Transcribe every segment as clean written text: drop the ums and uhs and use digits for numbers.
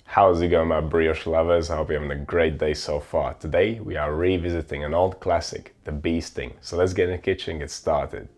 How's it going, my brioche lovers? I hope you're having a great day so far. Today we are revisiting an old classic, the bee sting. So let's get in the kitchen and get started.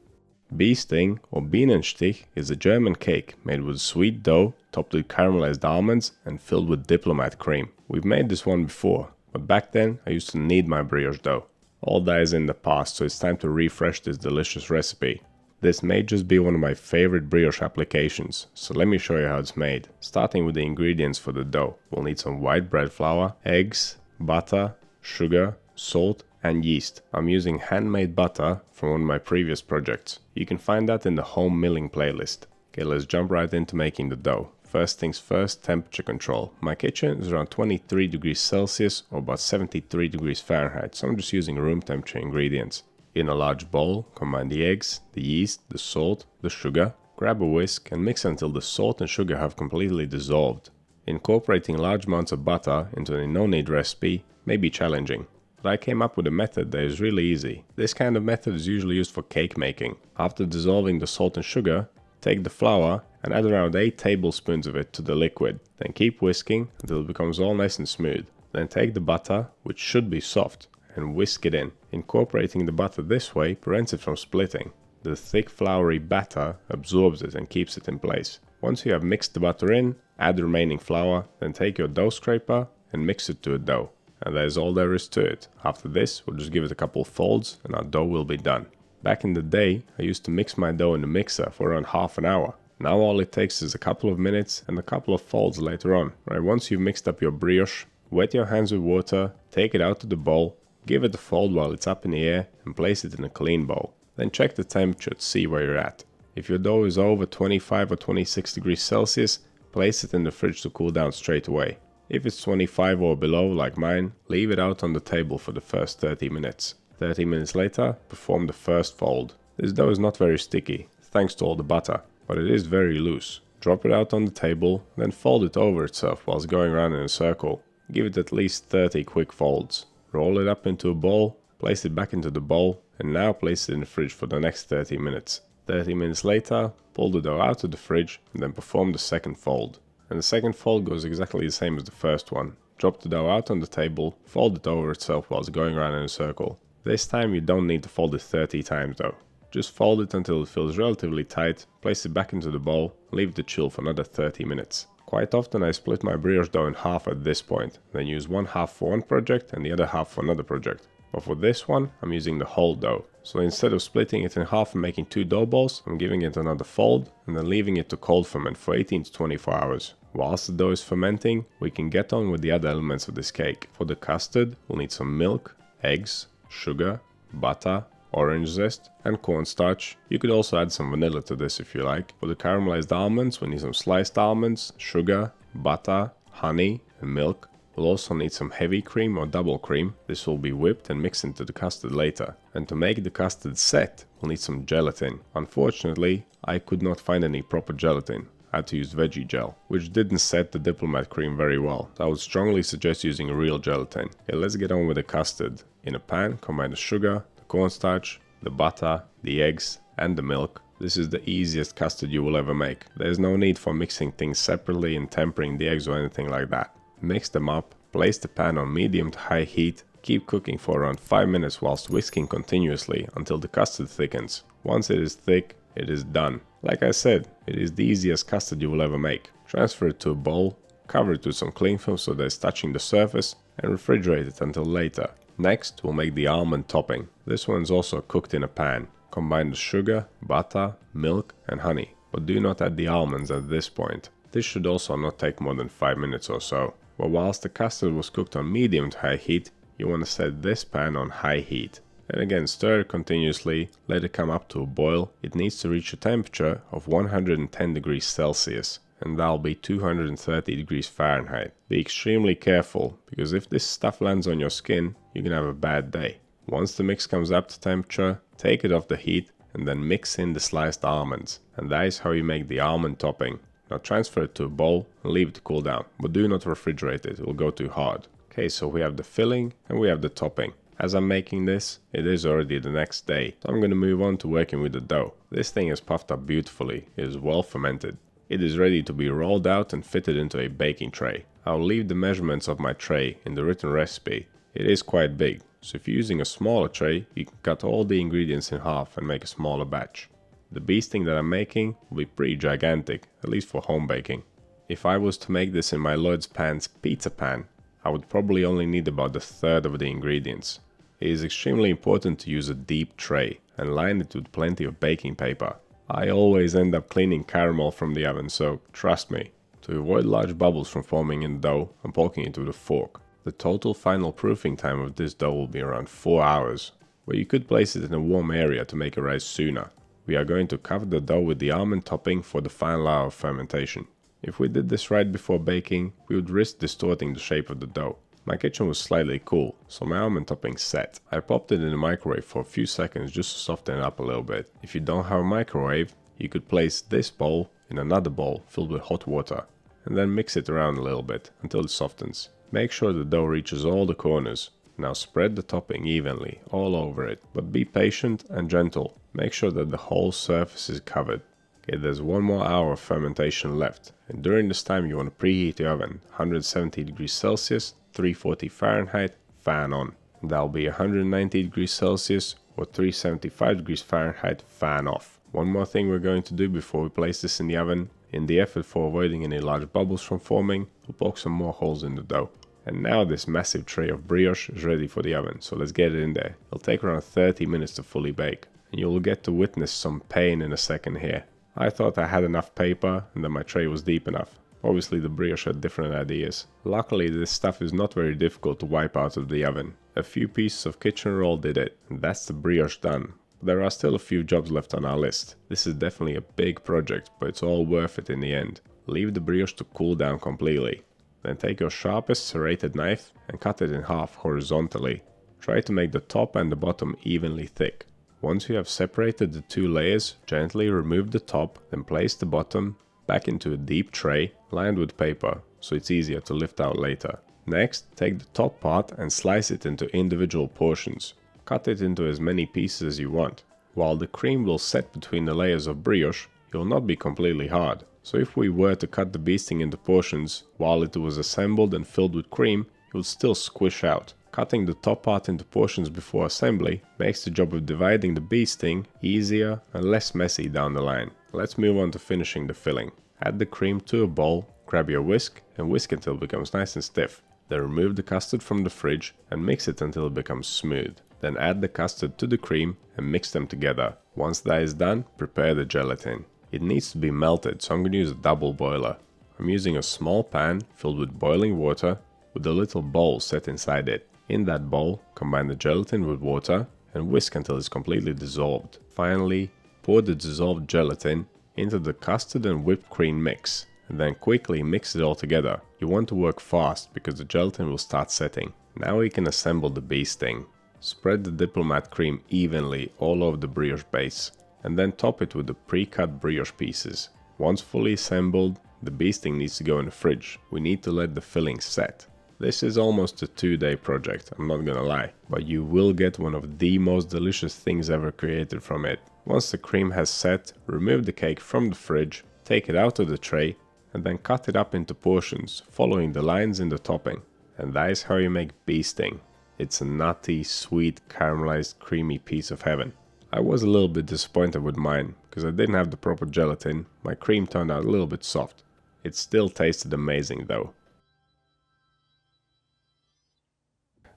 Bee sting, or Bienenstich, is a German cake made with sweet dough topped with caramelized almonds and filled with diplomat cream. We've made this one before, but back then I used to knead my brioche dough. All that is in the past, so it's time to refresh this delicious recipe. This may just be one of my favorite brioche applications, so let me show you how it's made. Starting with the ingredients for the dough, we'll need some white bread flour, eggs, butter, sugar, salt and yeast. I'm using handmade butter from one of my previous projects. You can find that in the home milling playlist. Okay, let's jump right into making the dough. First things first, temperature control. My kitchen is around 23 degrees Celsius or about 73 degrees Fahrenheit, so I'm just using room temperature ingredients. In a large bowl, combine the eggs, the yeast, the salt, the sugar. Grab a whisk and mix until the salt and sugar have completely dissolved. Incorporating large amounts of butter into a no-knead recipe may be challenging, but I came up with a method that is really easy. This kind of method is usually used for cake making. After dissolving the salt and sugar, take the flour and add around 8 tablespoons of it to the liquid. Then keep whisking until it becomes all nice and smooth. Then take the butter, which should be soft, and whisk it in. Incorporating the butter this way prevents it from splitting. The thick floury batter absorbs it and keeps it in place. Once you have mixed the butter in, add the remaining flour, then take your dough scraper and mix it to a dough. And that is all there is to it. After this, we'll just give it a couple of folds and our dough will be done. Back in the day, I used to mix my dough in the mixer for around half an hour. Now all it takes is a couple of minutes and a couple of folds later on. Right, once you've mixed up your brioche, wet your hands with water, take it out to the bowl, give it a fold while it's up in the air and place it in a clean bowl. Then check the temperature to see where you're at. If your dough is over 25 or 26 degrees Celsius, place it in the fridge to cool down straight away. If it's 25 or below like mine, leave it out on the table for the first 30 minutes. 30 minutes later, perform the first fold. This dough is not very sticky, thanks to all the butter, but it is very loose. Drop it out on the table, then fold it over itself whilst going around in a circle. Give it at least 30 quick folds. Roll it up into a bowl, place it back into the bowl, and now place it in the fridge for the next 30 minutes. 30 minutes later, pull the dough out of the fridge and then perform the second fold. And the second fold goes exactly the same as the first one. Drop the dough out on the table, fold it over itself whilst going around in a circle. This time you don't need to fold it 30 times though. Just fold it until it feels relatively tight, place it back into the bowl, and leave it to chill for another 30 minutes. Quite often I split my brioche dough in half at this point, then use one half for one project and the other half for another project. But for this one, I'm using the whole dough. So instead of splitting it in half and making 2 dough balls, I'm giving it another fold and then leaving it to cold ferment for 18 to 24 hours. Whilst the dough is fermenting, we can get on with the other elements of this cake. For the custard, we'll need some milk, eggs, sugar, butter, orange zest and cornstarch. You could also add some vanilla to this if you like. For the caramelized almonds, we need some sliced almonds, sugar, butter, honey and milk. We'll also need some heavy cream or double cream. This will be whipped and mixed into the custard later. And to make the custard set, we'll need some gelatin. Unfortunately, I could not find any proper gelatin. I had to use veggie gel, which didn't set the diplomat cream very well. So I would strongly suggest using real gelatin. Okay, let's get on with the custard. In a pan, combine the sugar, cornstarch, the butter, the eggs and the milk. This is the easiest custard you will ever make. There's no need for mixing things separately and tempering the eggs or anything like that. Mix them up, place the pan on medium to high heat, keep cooking for around 5 minutes whilst whisking continuously until the custard thickens. Once it is thick, it is done. Like I said, it is the easiest custard you will ever make. Transfer it to a bowl, cover it with some cling film so that it's touching the surface and refrigerate it until later. Next, we'll make the almond topping. This one is also cooked in a pan. Combine the sugar, butter, milk and honey, but do not add the almonds at this point. This should also not take more than 5 minutes or so. But whilst the custard was cooked on medium to high heat, you want to set this pan on high heat. And again, stir it continuously, let it come up to a boil. It needs to reach a temperature of 110 degrees Celsius. And that'll be 230 degrees Fahrenheit. Be extremely careful, because if this stuff lands on your skin, you can have a bad day. Once the mix comes up to temperature, take it off the heat and then mix in the sliced almonds. And that is how you make the almond topping. Now transfer it to a bowl and leave it to cool down, but do not refrigerate it, it will go too hard. Okay, so we have the filling and we have the topping. As I'm making this, it is already the next day, so I'm going to move on to working with the dough. This thing is puffed up beautifully, it is well fermented. It is ready to be rolled out and fitted into a baking tray. I'll leave the measurements of my tray in the written recipe. It is quite big, so if you're using a smaller tray, you can cut all the ingredients in half and make a smaller batch. The bee sting that I'm making will be pretty gigantic, at least for home baking. If I was to make this in my Lloyd's Pans pizza pan, I would probably only need about a third of the ingredients. It is extremely important to use a deep tray and line it with plenty of baking paper. I always end up cleaning caramel from the oven, so trust me. To avoid large bubbles from forming in the dough, I'm poking it with a fork. The total final proofing time of this dough will be around 4 hours, but you could place it in a warm area to make it rise sooner. We are going to cover the dough with the almond topping for the final hour of fermentation. If we did this right before baking, we would risk distorting the shape of the dough. My kitchen was slightly cool, so my almond topping set. I popped it in the microwave for a few seconds just to soften it up a little bit. If you don't have a microwave, you could place this bowl in another bowl filled with hot water, and then mix it around a little bit until it softens. Make sure the dough reaches all the corners. Now spread the topping evenly all over it, but be patient and gentle. Make sure that the whole surface is covered. Okay, there's 1 more hour of fermentation left, and during this time you want to preheat the oven 170 degrees Celsius, 340 Fahrenheit, fan on. That'll be 190 degrees Celsius or 375 degrees Fahrenheit, fan off. One more thing we're going to do before we place this in the oven, in the effort for avoiding any large bubbles from forming, we'll poke some more holes in the dough. And now this massive tray of brioche is ready for the oven, so let's get it in there. It'll take around 30 minutes to fully bake, and you'll get to witness some pain in a second here. I thought I had enough paper and that my tray was deep enough. Obviously the brioche had different ideas. Luckily this stuff is not very difficult to wipe out of the oven. A few pieces of kitchen roll did it, and that's the brioche done. But there are still a few jobs left on our list. This is definitely a big project, but it's all worth it in the end. Leave the brioche to cool down completely. Then take your sharpest serrated knife and cut it in half horizontally. Try to make the top and the bottom evenly thick. Once you have separated the two layers, gently remove the top, then place the bottom back into a deep tray lined with paper, so it's easier to lift out later. Next, take the top part and slice it into individual portions. Cut it into as many pieces as you want. While the cream will set between the layers of brioche, it will not be completely hard. So if we were to cut the bee sting into portions while it was assembled and filled with cream, it would still squish out. Cutting the top part into portions before assembly makes the job of dividing the bee sting easier and less messy down the line. Let's move on to finishing the filling. Add the cream to a bowl, grab your whisk and whisk until it becomes nice and stiff. Then remove the custard from the fridge and mix it until it becomes smooth. Then add the custard to the cream and mix them together. Once that is done, prepare the gelatin. It needs to be melted, so I'm going to use a double boiler. I'm using a small pan filled with boiling water with a little bowl set inside it. In that bowl, combine the gelatin with water and whisk until it's completely dissolved. Finally, pour the dissolved gelatin into the custard and whipped cream mix, and then quickly mix it all together. You want to work fast because the gelatin will start setting. Now we can assemble the bee sting. Spread the diplomat cream evenly all over the brioche base, and then top it with the pre-cut brioche pieces. Once fully assembled, the bee sting needs to go in the fridge. We need to let the filling set. This is almost a 2-day project, I'm not gonna lie, but you will get one of the most delicious things ever created from it. Once the cream has set, remove the cake from the fridge, take it out of the tray, and then cut it up into portions, following the lines in the topping. And that is how you make bee sting. It's a nutty, sweet, caramelized, creamy piece of heaven. I was a little bit disappointed with mine, because I didn't have the proper gelatin. My cream turned out a little bit soft. It still tasted amazing though.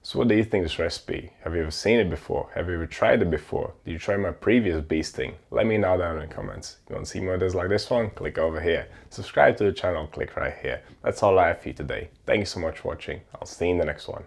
So what do you think of this recipe? Have you ever seen it before? Have you ever tried it before? Did you try my previous bee sting? Let me know down in the comments. If you want to see more videos like this one, click over here. Subscribe to the channel, click right here. That's all I have for you today. Thank you so much for watching. I'll see you in the next one.